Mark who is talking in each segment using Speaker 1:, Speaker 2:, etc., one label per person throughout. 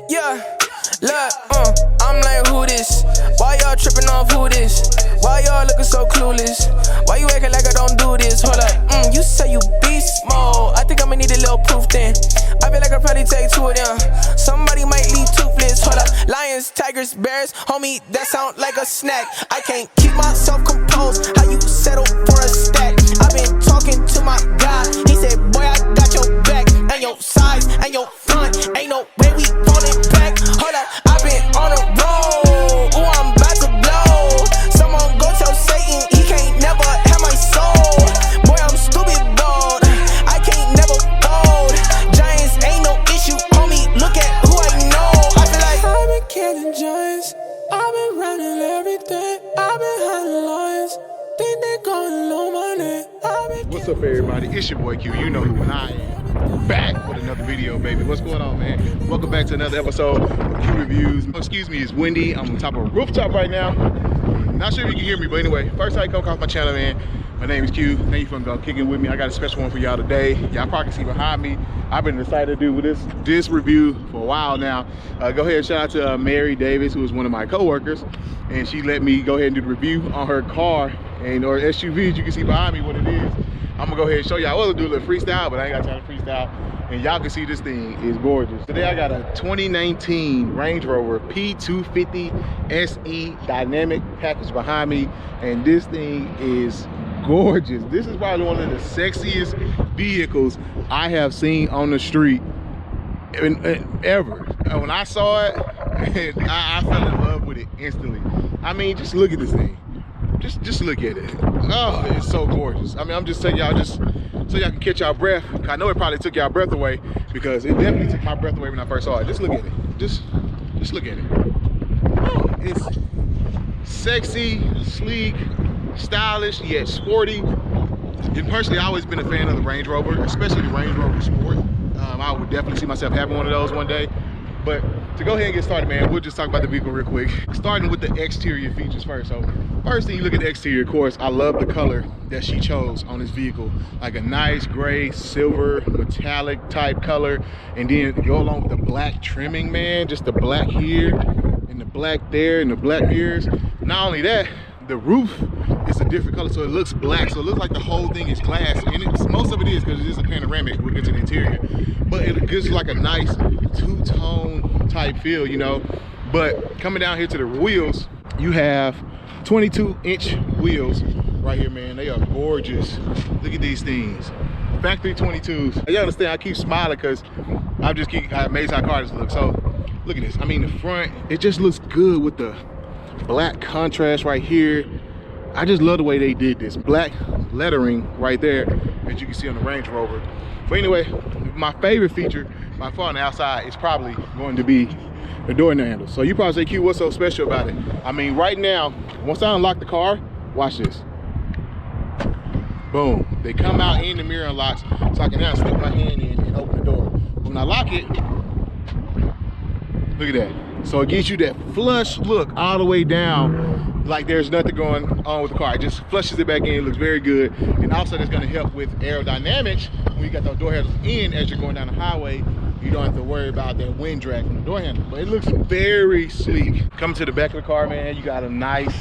Speaker 1: Yeah, look, I'm like, who this? Why y'all tripping off who this? Why y'all looking so clueless? Why you acting like I don't do this? Hold up, you say you beast mode. I think I'ma need a little proof then. I feel like I'll probably take 2 of them. Somebody might leave toothless. Hold up, lions, tigers, bears, homie, that sound like a snack. I can't keep myself composed. How you settle for a stack? I've been talking to my guy. He said, boy, I got your back and your size and your front. Ain't no way we falling back. Hold up, I've been on a roll. Ooh, I'm about to blow. Someone go tell Satan he can't never have my soul. Boy, I'm stupid bold. I can't never fold. Giants ain't no issue, homie. Look at who I know. I feel like I've been killing giants. I've been running everything. I've been hunting lions. Think they going low money.
Speaker 2: What's up, everybody? It's your boy Q. You know who I am. Back with another video, baby. What's going on, man? Welcome back to another episode of Q Reviews. Excuse me, it's windy. I'm on top of a rooftop right now. Not sure if you can hear me, but anyway, first time you come across my channel, man. My name is Q. Thank you for kicking with me. I got a special one for y'all today. Y'all probably can see behind me. I've been excited to do this review for a while now. Go ahead and shout out to Mary Davis, who is one of my co-workers, and she let me go ahead and do the review on her car or SUV. As you can see behind me what it is. I'm gonna go ahead and show y'all. I was gonna do a little freestyle, but I ain't got time to freestyle. And y'all can see this thing is gorgeous. Today I got a 2019 Range Rover P250 SE dynamic package behind me, and this thing is gorgeous. This is probably one of the sexiest vehicles I have seen on the street ever. When I saw it, I fell in love with it instantly. I mean, just look at this thing. Just look at it. Oh, it's so gorgeous. I mean, I'm just telling y'all, just so y'all can catch y'all breath. I know it probably took y'all breath away, because it definitely took my breath away when I first saw it. Just look at it. Just look at it. Oh, it's sexy, sleek, stylish, yet sporty. And personally, I've always been a fan of the Range Rover, especially the Range Rover Sport. I would definitely see myself having one of those one day. But to go ahead and get started, man, we'll just talk about the vehicle real quick. Starting with the exterior features first. So first thing you look at the exterior, of course, I love the color that she chose on this vehicle. Like a nice gray, silver, metallic type color. And then go along with the black trimming, man. Just the black here, and the black there, and the black mirrors. Not only that, the roof is a different color, so it looks black. So it looks like the whole thing is glass. And most of it is, because it is a panoramic. We'll get to the interior. But it gives you like a nice two-tone type feel, you know. But coming down here to the wheels, you have 22-inch wheels right here, man. They are gorgeous. Look at these things. Factory 22s. You understand, I keep smiling because I'm amazed how cars look. So look at this. I mean, the front, it just looks good with the black contrast right here. I just love the way they did this. Black lettering right there, as you can see on the Range Rover. But anyway, my favorite feature by far on the outside is probably going to be the door handle. So you probably say, Q, what's so special about it? I mean, right now, once I unlock the car, watch this. Boom. They come out in the mirror unlocks, so I can now stick my hand in and open the door. When I lock it, look at that. So it gives you that flush look all the way down, like there's nothing going on with the car. It just flushes it back in. It looks very good. And also that's going to help with aerodynamics. When you got those door handles in, as you're going down the highway, you don't have to worry about that wind drag from the door handle. But it looks very sleek. Coming to the back of the car, man, you got a nice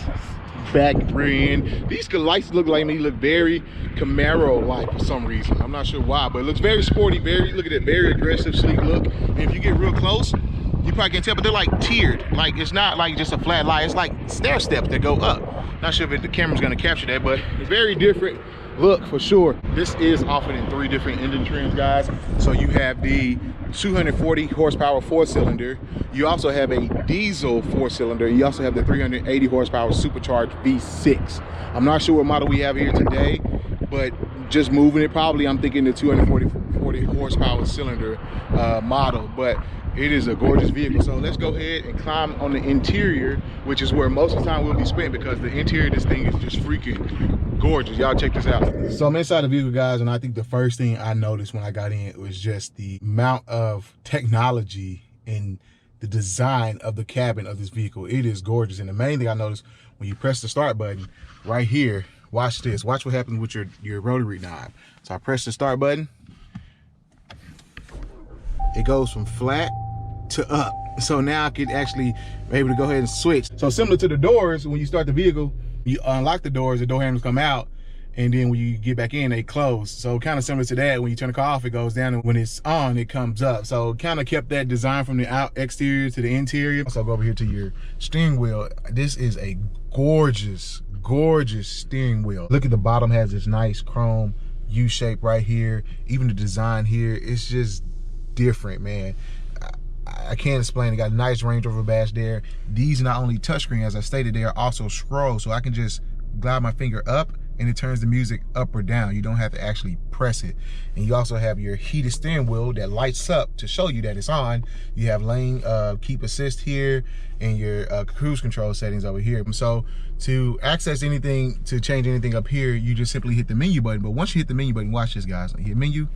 Speaker 2: back rear end. These lights look like me, look very Camaro-like for some reason. I'm not sure why, but it looks very sporty, look at that, very aggressive, sleek look. And if you get real close, you probably can tell, but they're like tiered. Like, it's not like just a flat line. It's like stair steps that go up. Not sure if the camera's gonna capture that, but it's very different look for sure. This is offered in 3 different engine trims, guys. So you have the 240 horsepower 4-cylinder. You also have a diesel 4-cylinder. You also have the 380 horsepower supercharged V6. I'm not sure what model we have here today, but just moving it, probably I'm thinking the 240 horsepower cylinder model. But it is a gorgeous vehicle. So let's go ahead and climb on the interior, which is where most of the time we'll be spent, because the interior of this thing is just freaking gorgeous. Y'all check this out. So I'm inside the vehicle, guys, and I think the first thing I noticed when I got in was just the amount of technology in the design of the cabin of this vehicle. It is gorgeous. And the main thing I noticed, when you press the start button right here, watch this. Watch what happens with your rotary knob. So I press the start button. It goes from flat to up. So now I could actually be able to go ahead and switch. So similar to the doors, when you start the vehicle, you unlock the doors, the door handles come out, and then when you get back in, they close. So kind of similar to that, when you turn the car off, it goes down, and when it's on, it comes up. So kind of kept that design from the exterior to the interior. So I'll go over here to your steering wheel. This is a gorgeous, gorgeous steering wheel. Look at the bottom, has this nice chrome U shape right here. Even the design here, it's just different, man. I can't explain. It got a nice Range Rover badge there. These are not only touchscreen, as I stated, they are also scroll. So I can just glide my finger up and it turns the music up or down. You don't have to actually press it. And you also have your heated steering wheel that lights up to show you that it's on. You have lane keep assist here and your cruise control settings over here. So to access anything, to change anything up here, you just simply hit the menu button. But once you hit the menu button, watch this, guys. Hit menu.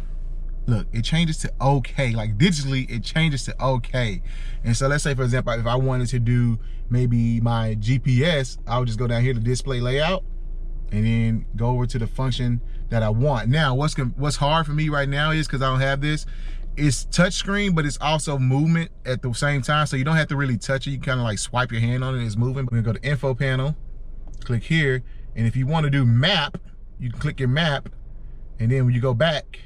Speaker 2: Look, it changes to okay. Like digitally, it changes to okay. And so let's say, for example, if I wanted to do maybe my GPS, I would just go down here to display layout and then go over to the function that I want. Now, what's hard for me right now is, because I don't have this, it's touchscreen, but it's also movement at the same time. So you don't have to really touch it. You kind of like swipe your hand on it, it's moving. We're gonna go to info panel, click here. And if you want to do map, you can click your map. And then when you go back,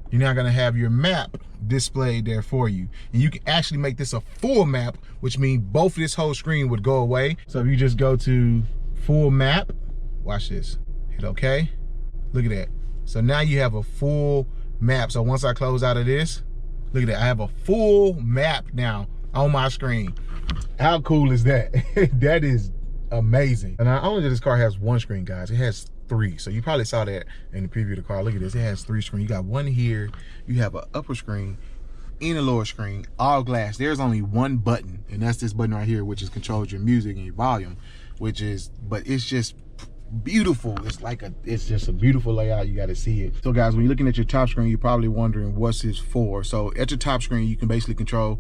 Speaker 2: you're now gonna have your map displayed there for you. And you can actually make this a full map, which means both of this whole screen would go away. So if you just go to full map, watch this, hit okay. Look at that. So now you have a full map. So once I close out of this, look at that, I have a full map now on my screen. How cool is that? That is amazing. And not only does this car has one screen, guys, it has three. So you probably saw that in the preview of the car. Look at this, it has three screens. You got one here, you have an upper screen and a lower screen, all glass. There's only one button, and that's this button right here, which is controls your music and your volume, but it's just beautiful. It's just a beautiful layout. You got to see it. So guys, when you're looking at your top screen, you're probably wondering what's this for. So at your top screen, you can basically control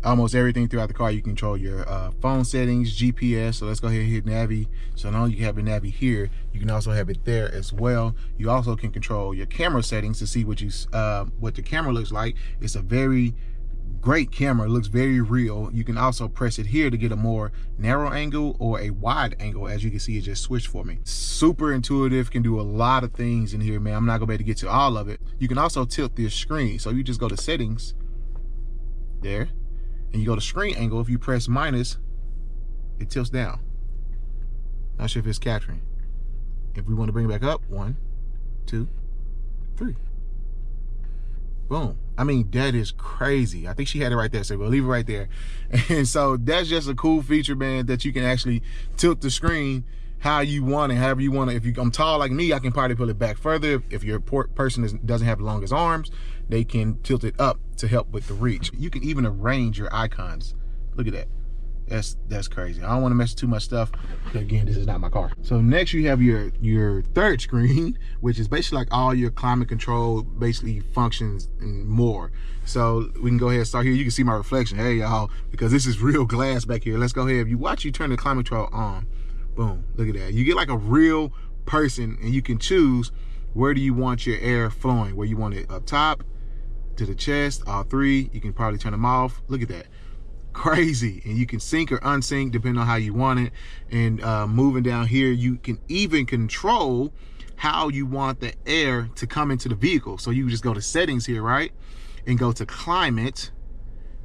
Speaker 2: almost everything throughout the car. You can control your phone settings, GPS. So let's go ahead and hit Navi. So not only you have a Navi here, you can also have it there as well. You also can control your camera settings to see what the camera looks like. It's a very great camera. It looks very real. You can also press it here to get a more narrow angle or a wide angle. As you can see, it just switched for me. Super intuitive, can do a lot of things in here, man. I'm not gonna be able to get to all of it. You can also tilt this screen. So you just go to settings there, and you go to screen angle. If you press minus, it tilts down. Not sure if it's capturing. If we want to bring it back up, 1, 2, 3. Boom. I mean, that is crazy. I think she had it right there, so we'll leave it right there. And so that's just a cool feature, man, that you can actually tilt the screen how you want it, however you want it. If I'm tall like me, I can probably pull it back further. If your person doesn't have the longest arms, they can tilt it up to help with the reach. You can even arrange your icons. Look at that. That's crazy. I don't want to mess too much stuff. Again, this is not my car. So next you have your third screen, which is basically like all your climate control, basically functions and more. So we can go ahead and start here. You can see my reflection. Hey y'all, because this is real glass back here. Let's go ahead. If you watch, you turn the climate control on. Boom, look at that. You get like a real person, and you can choose where do you want your air flowing, where you want it up top, to the chest, all three. You can probably turn them off. Look at that. Crazy. And you can sync or unsync depending on how you want it. And moving down here, you can even control how you want the air to come into the vehicle. So you just go to settings here, right, and go to climate.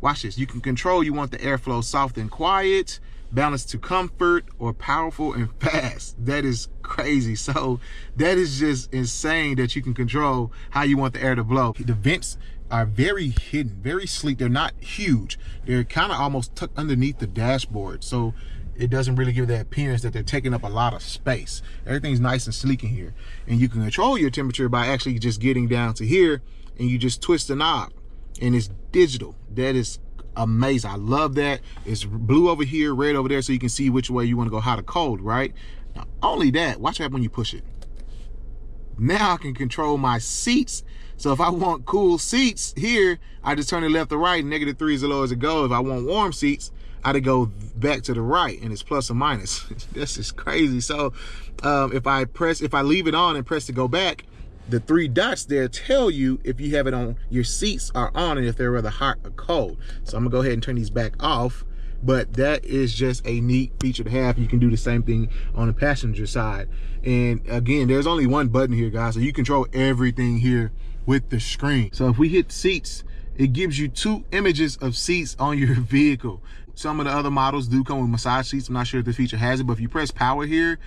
Speaker 2: Watch this. You can control, you want the airflow soft and quiet, balanced to comfort, or powerful and fast. That is crazy. So that is just insane that you can control how you want the air to blow. The vents are very hidden, very sleek. They're not huge. They're kind of almost tucked underneath the dashboard. So it doesn't really give that appearance that they're taking up a lot of space. Everything's nice and sleek in here. And you can control your temperature by actually just getting down to here, and you just twist the knob, and it's digital. That is amazing. I love that. It's blue over here, red over there, so you can see which way you want to go, hot or cold, right? Not only that, watch what happens when you push it. Now I can control my seats. So if I want cool seats here, I just turn it left or right. -3 is as low as it goes. If I want warm seats, I'd go back to the right, and it's plus or minus. This is crazy. So if I leave it on and press to go back, the 3 dots there tell you if you have it on, your seats are on, and if they're rather hot or cold. So I'm gonna go ahead and turn these back off. But that is just a neat feature to have. You can do the same thing on the passenger side. And again, there's only one button here, guys, so you control everything here with the screen. So if we hit seats, it gives you 2 images of seats on your vehicle. Some of the other models do come with massage seats. I'm not sure if this feature has it, but if you press power here,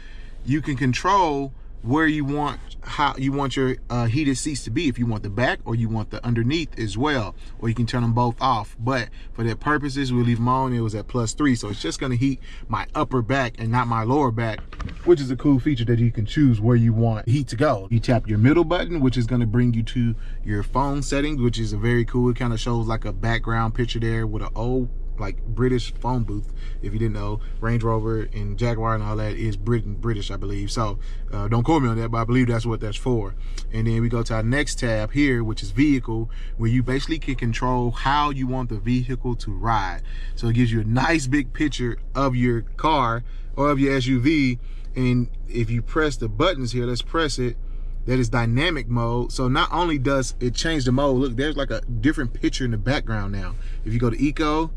Speaker 2: you can control where you want, how you want your heated seats to be, if you want the back or you want the underneath as well, or you can turn them both off. But for their purposes, we leave them on. It was at +3, so it's just going to heat my upper back and not my lower back, which is a cool feature that you can choose where you want heat to go. You tap your middle button, which is going to bring you to your phone settings, which is a very cool. It kind of shows like a background picture there with an old like British phone booth. If you didn't know, Range Rover and Jaguar and all that is British, I believe. So don't quote me on that, but I believe that's what that's for. And then we go to our next tab here, which is vehicle, where you basically can control how you want the vehicle to ride. So it gives you a nice big picture of your car or of your SUV. And if you press the buttons here, let's press it, that is dynamic mode. So not only does it change the mode, look, there's like a different picture in the background now. If you go to eco,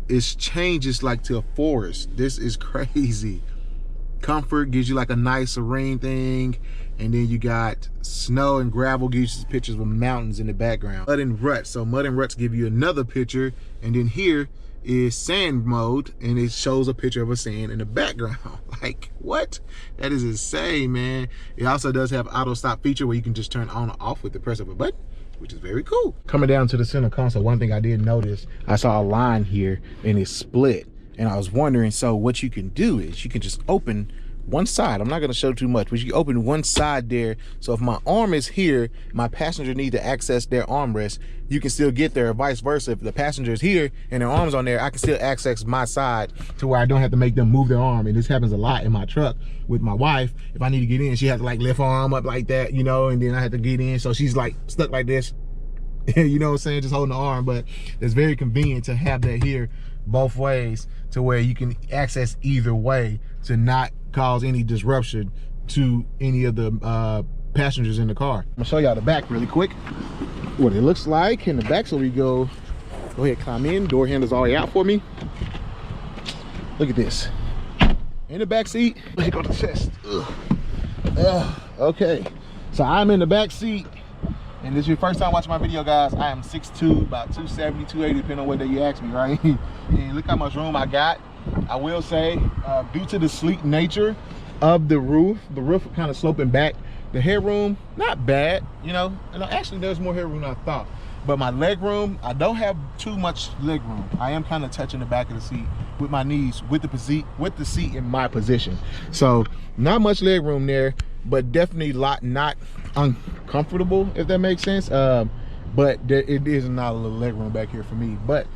Speaker 2: it changes like to a forest. This is crazy. Comfort gives you like a nice serene thing, and then you got snow and gravel, gives you pictures of mountains in the background. Mud and ruts, so mud and ruts give you another picture, and then here is sand mode, and it shows a picture of a sand in the background. Like, what? That is insane, man. It also does have auto stop feature where you can just turn on or off with the press of a button, which is very cool. Coming down to the center console, one thing I did notice, I saw a line here and it's split. And I was wondering, so what you can do is you can just open one side. I'm not gonna show too much, but you can open one side there. So if my arm is here, my passenger need to access their armrest, you can still get there, or vice versa. If the passenger is here and their arm's on there, I can still access my side to where I don't have to make them move their arm. And this happens a lot in my truck with my wife. If I need to get in, she has to like lift her arm up like that, you know, and then I have to get in. So she's like stuck like this, you know what I'm saying, just holding the arm. But it's very convenient to have that here both ways, to where you can access either way to not cause any disruption to any of the passengers in the car. I'm gonna show y'all the back really quick, what it looks like in the back. So we go ahead, climb in. Door handle's already out for me. Look at this in the back seat. Let's go to the chest. Okay, so I'm in the back seat, and this is your first time watching my video, guys. I am 6'2", about 270, 280, depending on what day you ask me, right? And look how much room I got. I will say, due to the sleek nature of the roof kind of sloping back, the headroom, not bad, you know. And actually, there's more headroom than I thought. But my leg room, I don't have too much leg room. I am kind of touching the back of the seat with my knees, with the seat in my position. So not much leg room there, but definitely not uncomfortable, if that makes sense. But it is not a little leg room back here for me. But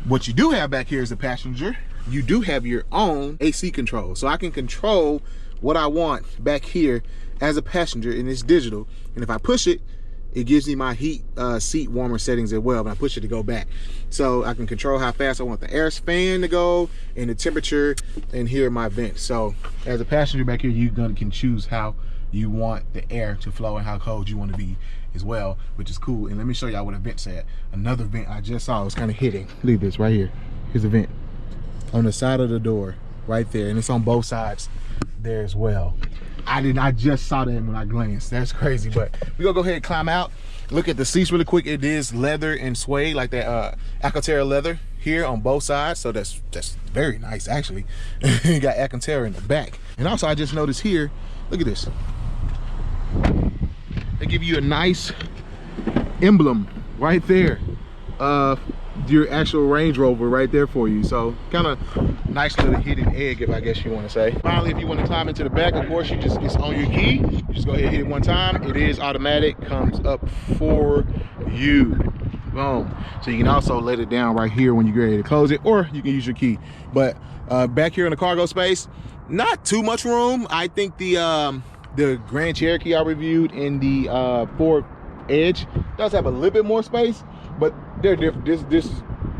Speaker 2: what you do have back here as a passenger, you do have your own AC control. So I can control what I want back here as a passenger, and it's digital. And if I push it, it gives me my heat seat warmer settings as well. When I push it to go back, so I can control how fast I want the air fan to go and the temperature, and here are my vents. So as a passenger back here, you can choose how you want the air to flow and how cold you want to be as well, which is cool. And let me show y'all what a vent's at. Another vent I just saw was kind of hitting. Look at this right here. Here's a vent on the side of the door right there, and it's on both sides there as well. I just saw that when I glanced. That's crazy. But we're gonna go ahead and climb out, look at the seats really quick. It is leather and suede, like that Alcantara leather here on both sides, so that's very nice actually. You got Alcantara in the back. And also I just noticed here, look at this, they give you a nice emblem right there of your actual Range Rover right there for you. So kind of nice little hidden egg, if I guess you want to say. Finally, if you want to climb into the back, of course, it's on your key. You just go ahead and hit it one time. It is automatic, comes up for you. Boom. So you can also let it down right here when you're ready to close it, or you can use your key. But back here in the cargo space, not too much room. I think the Grand Cherokee I reviewed in the Ford Edge does have a little bit more space, but they're different. This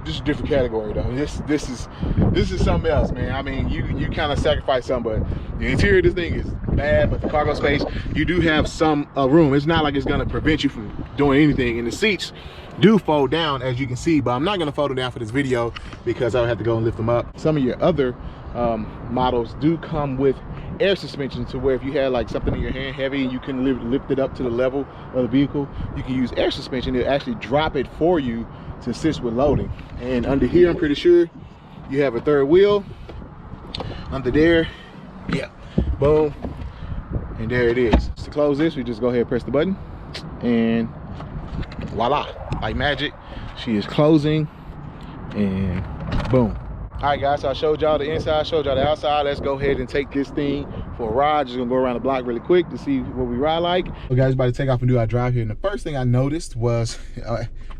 Speaker 2: just a different category though. This is something else, man. I mean, you kind of sacrifice something, but the interior of this thing is bad, but the cargo space, you do have some room. It's not like it's gonna prevent you from doing anything, and the seats do fold down, as you can see, but I'm not gonna fold them down for this video because I'll have to go and lift them up. Some of your other models do come with air suspension, to where if you had like something in your hand heavy and you couldn't lift it up to the level of the vehicle, you can use air suspension. It'll actually drop it for you to assist with loading. And under here, I'm pretty sure you have a third wheel. Under there, yeah, boom, and there it is. To close this, we just go ahead and press the button, and voila, like magic, she is closing, and boom. All right, guys, so I showed y'all the inside, showed y'all the outside. Let's go ahead and take this thing for a ride. Just gonna go around the block really quick to see what we ride like. Well, guys, about to take off and do our drive here. And the first thing I noticed was,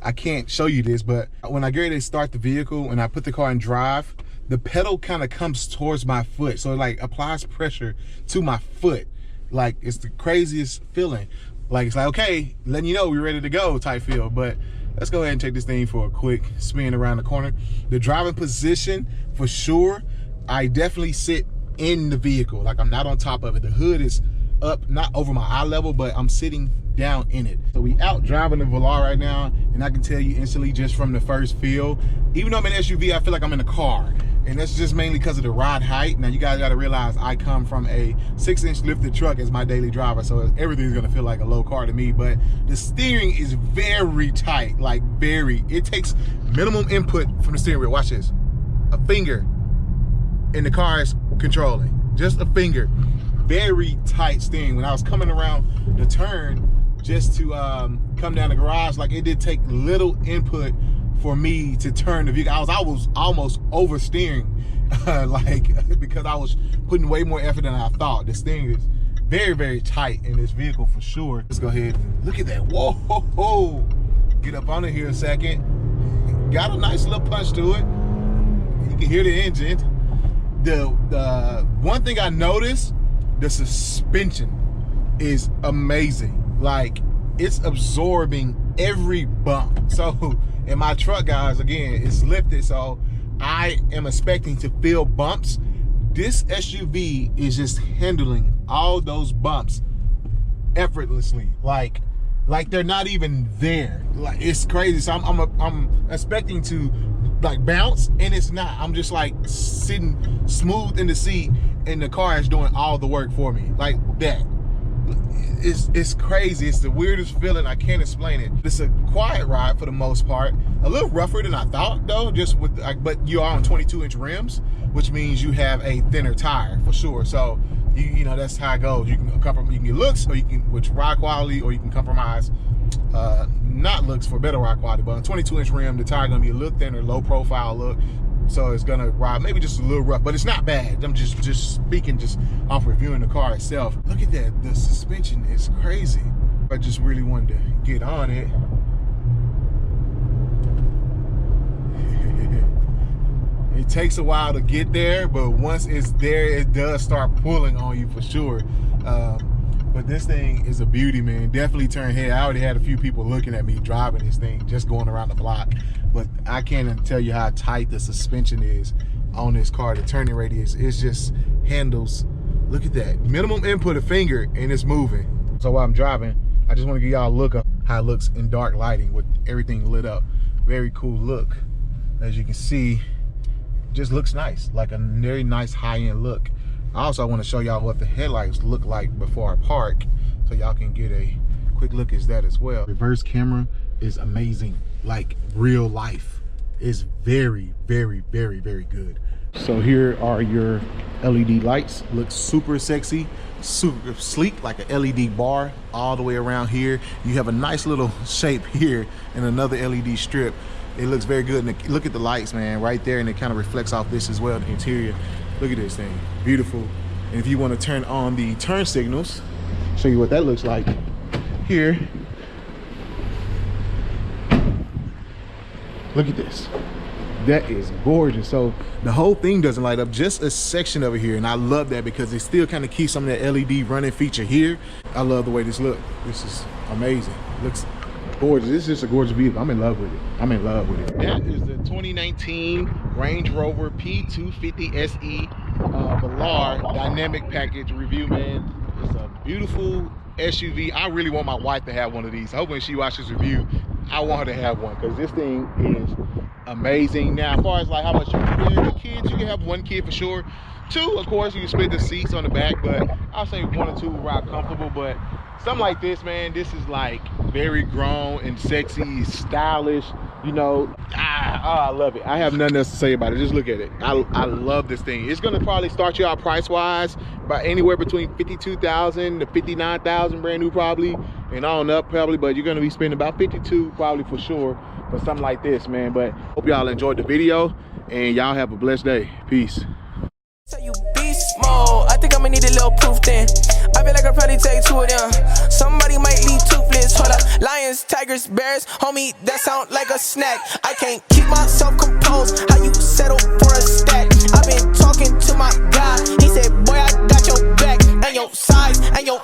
Speaker 2: I can't show you this, but when I get ready to start the vehicle and I put the car in drive, the pedal kind of comes towards my foot. So it like applies pressure to my foot. Like, it's the craziest feeling. Like, it's like, okay, letting you know we're ready to go type feel. But let's go ahead and take this thing for a quick spin around the corner. The driving position, for sure, I definitely sit in the vehicle. Like, I'm not on top of it. The hood is up, not over my eye level, but I'm sitting down in it. So we out driving the Velar right now, and I can tell you instantly just from the first feel, even though I'm in an SUV, I feel like I'm in a car. And that's just mainly because of the ride height. Now, you guys got to realize I come from a 6-inch lifted truck as my daily driver, so everything's going to feel like a low car to me. But the steering is very tight, like very. It takes minimum input from the steering wheel. Watch this. A finger, and the car is controlling. Just a finger. Very tight steering. When I was coming around the turn just to come down the garage, like, it did take little input for me to turn the vehicle. I was almost oversteering, like, because I was putting way more effort than I thought. The steering is very tight in this vehicle for sure. Let's go ahead and look at that. Whoa, get up on it here a second. Got a nice little punch to it. You can hear the engine. The one thing I noticed, the suspension is amazing. Like, it's absorbing every bump. So in my truck, guys, again, it's lifted, so I am expecting to feel bumps. This SUV is just handling all those bumps effortlessly, like they're not even there. Like, it's crazy. So I'm expecting to like bounce, and it's not. I'm just like sitting smooth in the seat, and the car is doing all the work for me, like that. It's crazy. It's the weirdest feeling. I can't explain it. It's a quiet ride for the most part. A little rougher than I thought, though, just with, but you are on 22-inch rims, which means you have a thinner tire for sure. So you know, that's how it goes. You can get looks, or you can, which ride quality, or you can compromise not looks for better ride quality. But on 22-inch rim, the tire gonna be a little thinner, low profile look. So it's gonna ride maybe just a little rough, but it's not bad. I'm just speaking just off reviewing the car itself. Look at that, the suspension is crazy. I just really wanted to get on it. It takes a while to get there, but once it's there, it does start pulling on you for sure. But this thing is a beauty, man. Definitely turn head. I already had a few people looking at me driving this thing, just going around the block. But I can't even tell you how tight the suspension is on this car. The turning radius, it just handles, look at that. Minimum input, a finger, and it's moving. So while I'm driving, I just want to give y'all a look at how it looks in dark lighting with everything lit up. Very cool look. As you can see, just looks nice, like a very nice high-end look. I also want to show y'all what the headlights look like before I park, so y'all can get a quick look at that as well. Reverse camera is amazing, like real life. It's very good. So here are your LED lights. Looks super sexy, super sleek, like a LED bar all the way around here. You have a nice little shape here and another LED strip. It looks very good. And look at the lights, man, right there, and it kind of reflects off this as well, the interior. Look at this thing, beautiful. And if you want to turn on the turn signals, show you what that looks like here. Look at this. That is gorgeous. So the whole thing doesn't light up, just a section over here, and I love that because it still kind of keeps some of that LED running feature here. I love the way this looks. This is amazing. Looks gorgeous. This is just a gorgeous vehicle. I'm in love with it. I'm in love with it. That is the 2019 Range Rover P250 SE Velar dynamic package review, man. It's a beautiful SUV. I really want my wife to have one of these. I hope when she watches this review, I want her to have one because this thing is amazing. Now, as far as like how much you can get the kids, you can have one kid for sure. Two, of course, you can split the seats on the back, but I'll say one or two will ride comfortable. But something like this, man, this is like very grown and sexy, stylish, you know. I love it. I have nothing else to say about it. Just look at it. I love this thing. It's gonna probably start you out price wise by anywhere between 52,000 to 59,000, brand new probably, and on up probably, but you're gonna be spending about 52 probably for sure for something like this, man. But hope y'all enjoyed the video and y'all have a blessed day. Peace.
Speaker 1: So you beast mode, I think I'ma need a little proof then. I feel like I'll probably take two of them. Somebody might leave toothless. Hold up, lions, tigers, bears, homie, that sound like a snack. I can't keep myself composed. How you settle for a stack? I've been talking to my guy. He said, boy, I got your back and your size and your